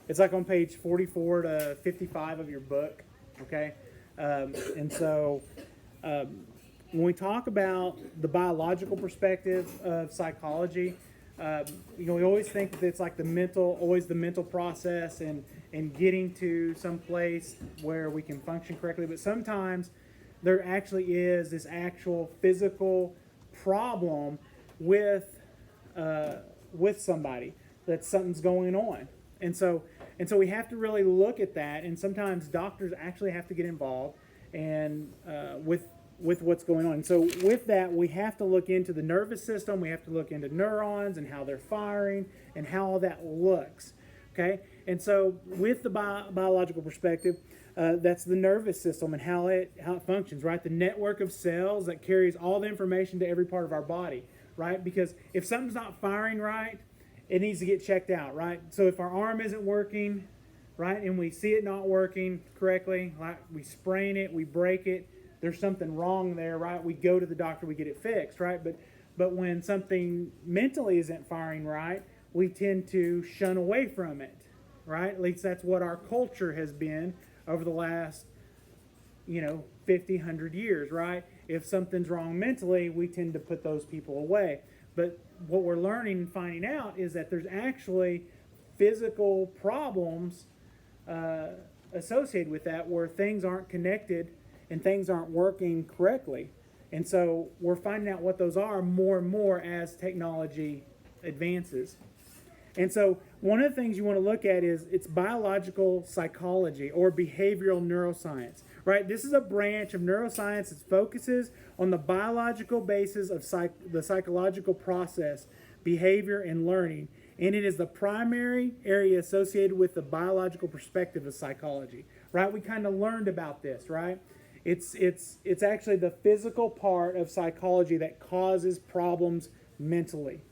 it's like on page 44 to 55 of your book, okay? And so when we talk about the biological perspective of psychology, we always think that it's like always the mental process and getting to some place where we can function correctly. But sometimes there actually is this actual physical problem with somebody, that something's going on. And so we have to really look at that, and sometimes doctors actually have to get involved and with what's going on. And so with that, we have to look into the nervous system, we have to look into neurons and how they're firing and how all that looks. Okay? And so with the biological perspective, that's the nervous system and how it functions, right? The network of cells that carries all the information to every part of our body, right? Because if something's not firing right, it needs to get checked out, right? So if our arm isn't working, right, and we see it not working correctly, like we sprain it, we break it, there's something wrong there, right? We go to the doctor, we get it fixed, right? But when something mentally isn't firing right, we tend to shun away from it, right? At least that's what our culture has been over the last 50, 100 years, right? If something's wrong mentally, we tend to put those people away. But what we're learning and finding out is that there's actually physical problems associated with that, where things aren't connected and things aren't working correctly. And so we're finding out what those are more and more as technology advances. And so one of the things you want to look at is it's biological psychology or behavioral neuroscience, right? This is a branch of neuroscience that focuses on the biological basis of the psychological process, behavior, and learning. And it is the primary area associated with the biological perspective of psychology, right? We kind of learned about this, right? It's actually the physical part of psychology that causes problems mentally,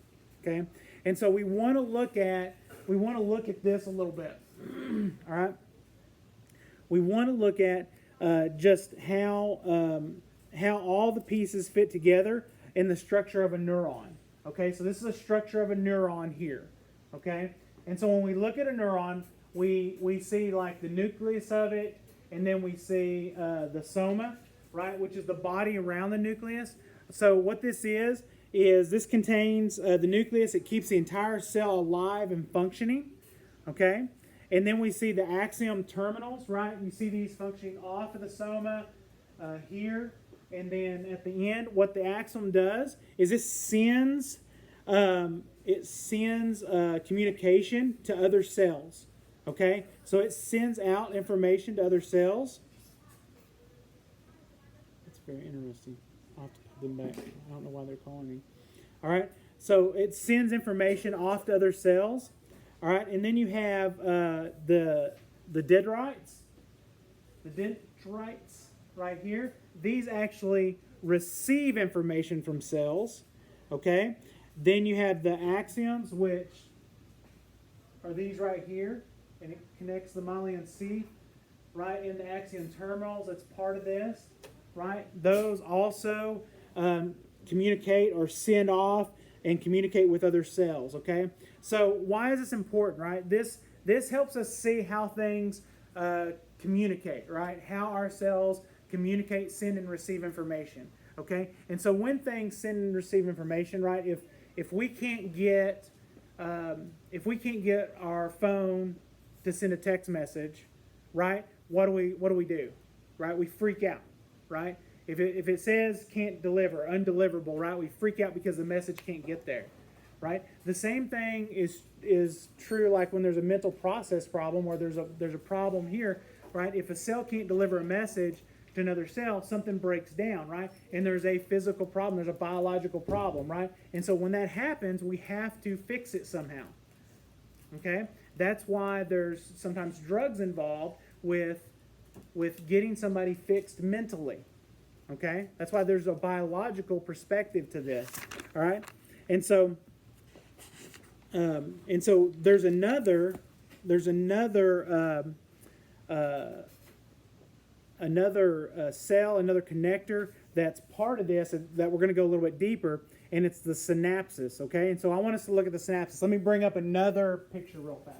okay? And so we want to look at this a little bit. All right. We want to look at just how all the pieces fit together in the structure of a neuron. Okay, so this is a structure of a neuron here. Okay, and so when we look at a neuron, we see like the nucleus of it, and then we see the soma, right, which is the body around the nucleus. So what this is this contains the nucleus. It keeps the entire cell alive and functioning, okay? And then we see the axion terminals, right? You see these functioning off of the soma here. And then at the end, what the axion does is it sends communication to other cells, okay? So it sends out information to other cells. That's very interesting. I'll have to put them back. I don't know why they're calling me. All right, so it sends information off to other cells. All right, and then you have the dendrites. The dendrites right here. These actually receive information from cells. Okay, then you have the axons, which are these right here, and it connects the myelin sheath right in the axion terminals. That's part of this, right? Those also communicate or send off and communicate with other cells, okay? So why is this important, right? This helps us see how things communicate, right? How our cells communicate, send, and receive information, okay? And so when things send and receive information, right, if we can't get our phone to send a text message, right, what do we do? Right? We freak out, right? If it says can't deliver, undeliverable, right, we freak out because the message can't get there, right? The same thing is true like when there's a mental process problem, or there's a problem here, right? If a cell can't deliver a message to another cell, something breaks down, right? And there's a physical problem, there's a biological problem, right? And so when that happens, we have to fix it somehow, okay? That's why there's sometimes drugs involved with getting somebody fixed mentally. Okay, that's why there's a biological perspective to this. All right, and so there's another cell, another connector that's part of this that we're going to go a little bit deeper, and it's the synapses. Okay, and so I want us to look at the synapses. Let me bring up another picture real fast.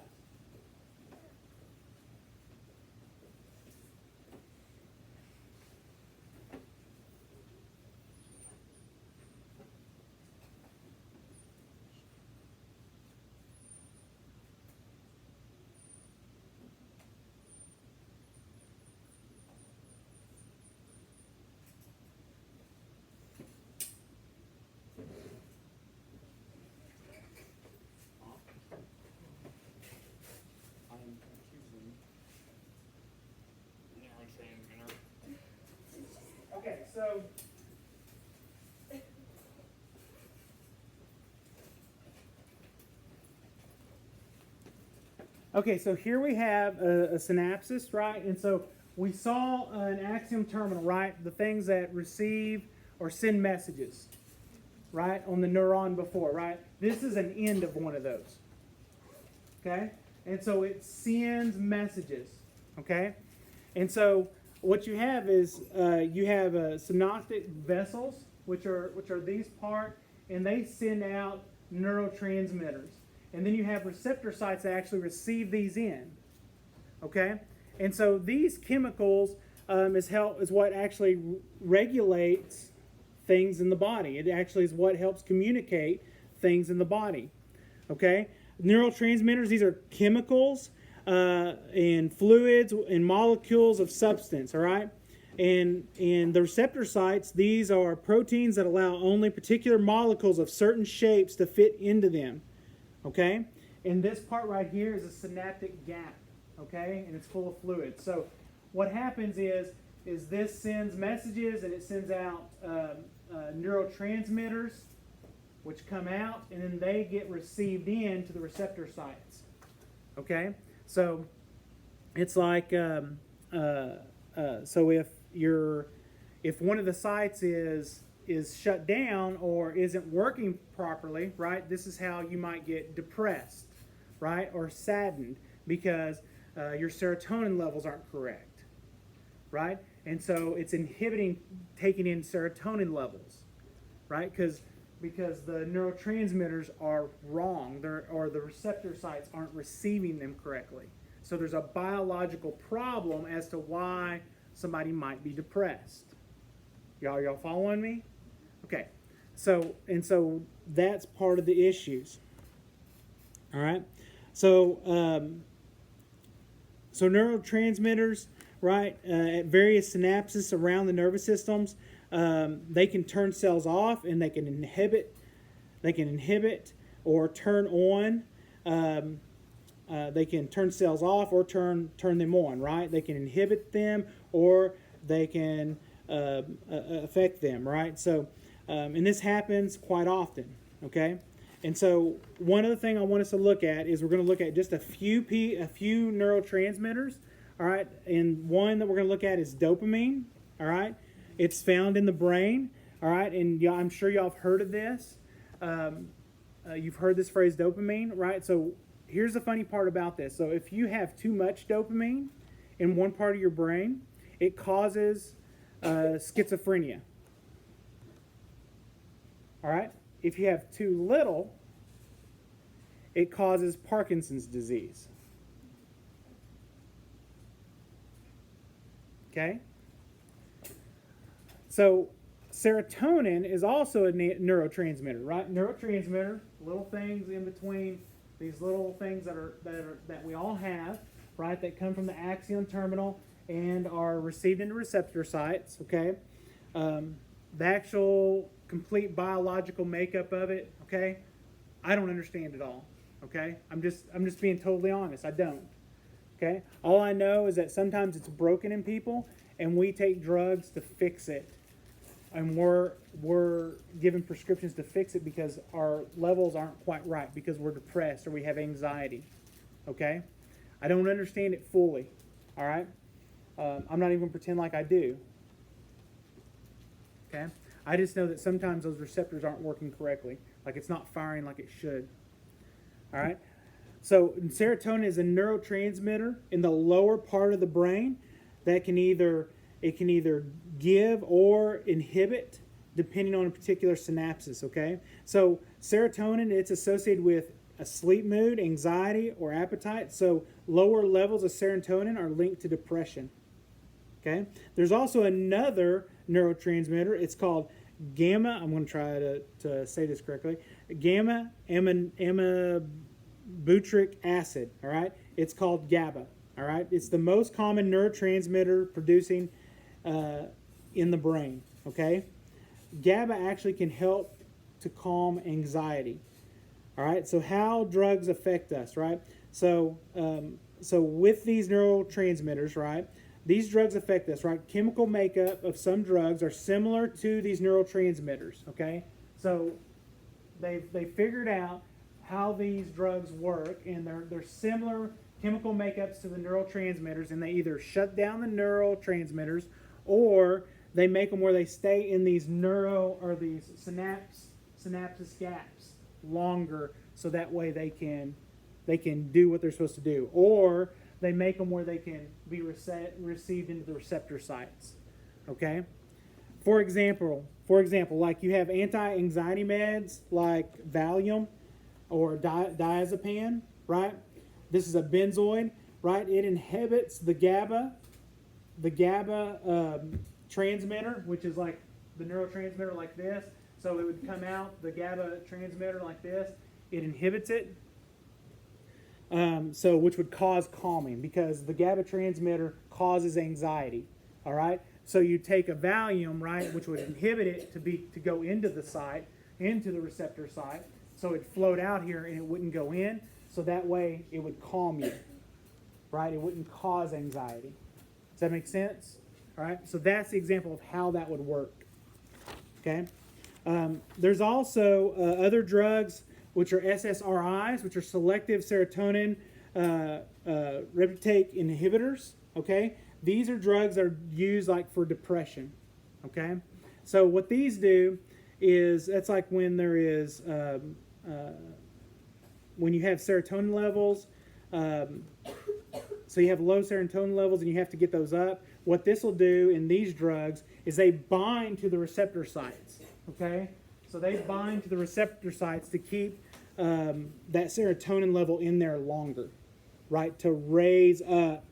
Okay, so here we have a synapsis, right? And so we saw an axion terminal, right? The things that receive or send messages, right? On the neuron before, right? This is an end of one of those, okay? And so it sends messages, okay? And so what you have is you have synaptic vessels, which are these parts, and they send out neurotransmitters. And then you have receptor sites that actually receive these in. Okay? And so these chemicals is what actually regulates things in the body. It actually is what helps communicate things in the body. Okay? Neurotransmitters, these are chemicals and fluids and molecules of substance, all right? And the receptor sites, these are proteins that allow only particular molecules of certain shapes to fit into them. Okay? And this part right here is a synaptic gap, okay? And it's full of fluid. So what happens is this sends messages and it sends out neurotransmitters, which come out, and then they get received into the receptor sites. Okay? So it's like, so if one of the sites is shut down or isn't working properly, right, this is how you might get depressed, right, or saddened because your serotonin levels aren't correct, right? And so it's inhibiting taking in serotonin levels, right, because the neurotransmitters are wrong, or the receptor sites aren't receiving them correctly. So there's a biological problem as to why somebody might be depressed. Y'all following me? Okay, so that's part of the issues. All right, so neurotransmitters, right, at various synapses around the nervous systems, they can turn cells off and they can inhibit or turn on. They can turn cells off or turn them on, right? They can inhibit them or they can affect them, right? So. And this happens quite often, okay? And so one other thing I want us to look at is we're going to look at just a few neurotransmitters, all right? And one that we're going to look at is dopamine, all right? It's found in the brain, all right? And I'm sure y'all have heard of this. You've heard this phrase dopamine, right? So here's the funny part about this. So if you have too much dopamine in one part of your brain, it causes schizophrenia. All right? If you have too little, it causes Parkinson's disease. Okay? So serotonin is also a neurotransmitter, right? Neurotransmitter, little things in between these little things that we all have, right? That come from the axion terminal and are received into receptor sites. Okay? The actual complete biological makeup of it, okay, I don't understand it all, okay? I'm just being totally honest. I don't, okay? All I know is that sometimes it's broken in people, and we take drugs to fix it, and we're given prescriptions to fix it because our levels aren't quite right, because we're depressed or we have anxiety, okay? I don't understand it fully, all right? I'm not even going to pretend like I do, okay? I just know that sometimes those receptors aren't working correctly, like it's not firing like it should. All right? So serotonin is a neurotransmitter in the lower part of the brain that can either give or inhibit depending on a particular synapses, okay? So serotonin, it's associated with a sleep mood, anxiety, or appetite. So lower levels of serotonin are linked to depression. Okay? There's also another neurotransmitter. It's called gamma. I'm going to try to say this correctly. Gamma aminobutyric acid. All right? It's called GABA. All right? It's the most common neurotransmitter producing in the brain. Okay? GABA actually can help to calm anxiety. All right? So how drugs affect us, right? So with these neurotransmitters, right? these drugs affect this, right? Chemical makeup of some drugs are similar to these neurotransmitters, okay? So they figured out how these drugs work, and they're similar chemical makeups to the neurotransmitters, and they either shut down the neurotransmitters or they make them where they stay in these these synapses gaps longer, so that way they can do what they're supposed to do, or they make them where they can be received into the receptor sites. Okay. For example, like you have anti-anxiety meds like Valium or diazepam, right? This is a benzoid, right? It inhibits the GABA transmitter, which is like the neurotransmitter like this. So it would come out, the GABA transmitter like this. It inhibits it, which would cause calming, because the GABA transmitter causes anxiety. All right. So you take a Valium, right, which would inhibit it to go into the site, into the receptor site, so it'd float out here and it wouldn't go in. So that way it would calm you, right? It wouldn't cause anxiety. Does that make sense? All right. So that's the example of how that would work. Okay. There's also other drugs, which are SSRIs, which are selective serotonin reuptake inhibitors. Okay, these are drugs that are used like for depression. Okay, so what these do is, that's like when there is when you have serotonin levels. So you have low serotonin levels and you have to get those up. What this will do in these drugs is they bind to the receptor sites. Okay, so they bind to the receptor sites to keep that serotonin level in there longer, right? To raise up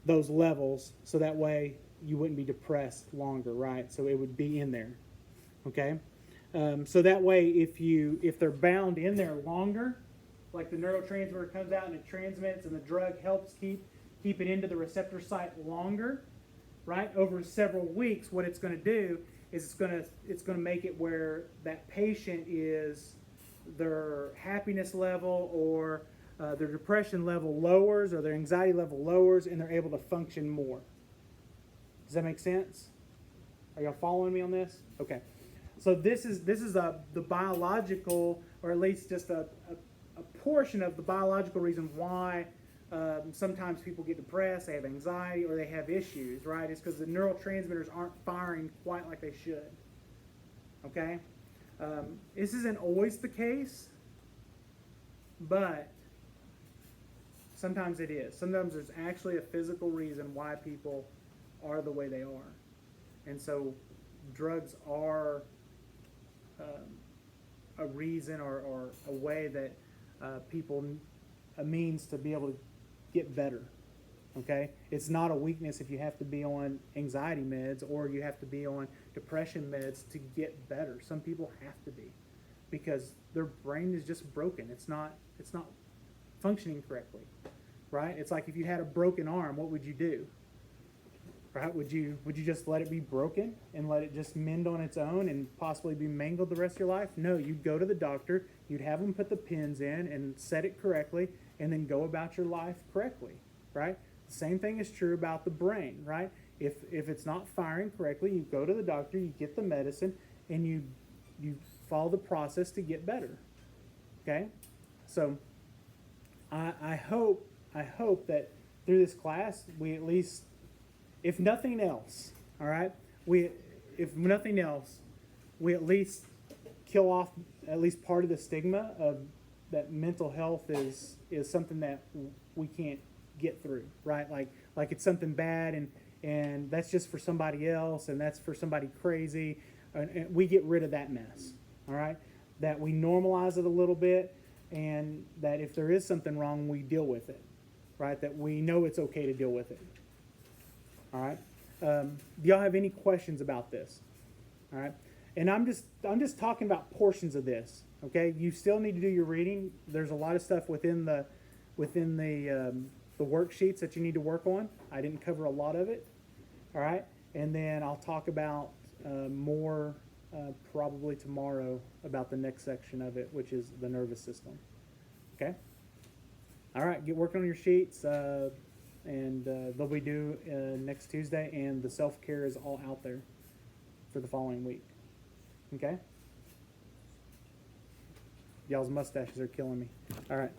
those levels so that way you wouldn't be depressed longer, right? So it would be in there, okay? So that way if they're bound in there longer, like the neurotransmitter comes out and it transmits and the drug helps keep it into the receptor site longer, right? Over several weeks, what it's going to do is it's going to make it where that patient is, their happiness level or their depression level lowers, or their anxiety level lowers, and they're able to function more. Does that make sense? Are y'all following me on this? Okay. So this is the biological, or at least just a portion of the biological reason why sometimes people get depressed, they have anxiety, or they have issues, right? It's because the neurotransmitters aren't firing quite like they should. Okay? This isn't always the case, but sometimes it is. Sometimes there's actually a physical reason why people are the way they are. And so drugs are a reason or a way that a means to be able to get better. Okay? It's not a weakness if you have to be on anxiety meds or you have to be on depression meds to get better. Some people have to be, because their brain is just broken. It's not functioning correctly, right? It's like if you had a broken arm, what would you do? Right? Would you just let it be broken and let it just mend on its own and possibly be mangled the rest of your life? No, you'd go to the doctor, you'd have them put the pins in and set it correctly, and then go about your life correctly, right? The same thing is true about the brain, right? If it's not firing correctly, you go to the doctor, you get the medicine, and you follow the process to get better. Okay? So I hope that through this class we at least, if nothing else, all right, we at least kill off at least part of the stigma of that mental health is something that we can't get through, right? Like it's something bad and that's just for somebody else, and that's for somebody crazy, and we get rid of that mess, all right? That we normalize it a little bit, and that if there is something wrong, we deal with it, right? That we know it's okay to deal with it, all right? Do y'all have any questions about this? All right, and I'm just talking about portions of this. Okay, you still need to do your reading. There's a lot of stuff within the worksheets that you need to work on. I didn't cover a lot of it. All right, and then I'll talk about more probably tomorrow about the next section of it, which is the nervous system. Okay. All right, get working on your sheets. and they'll be due next Tuesday, and the self-care is all out there for the following week. Okay? Y'all's mustaches are killing me. All right.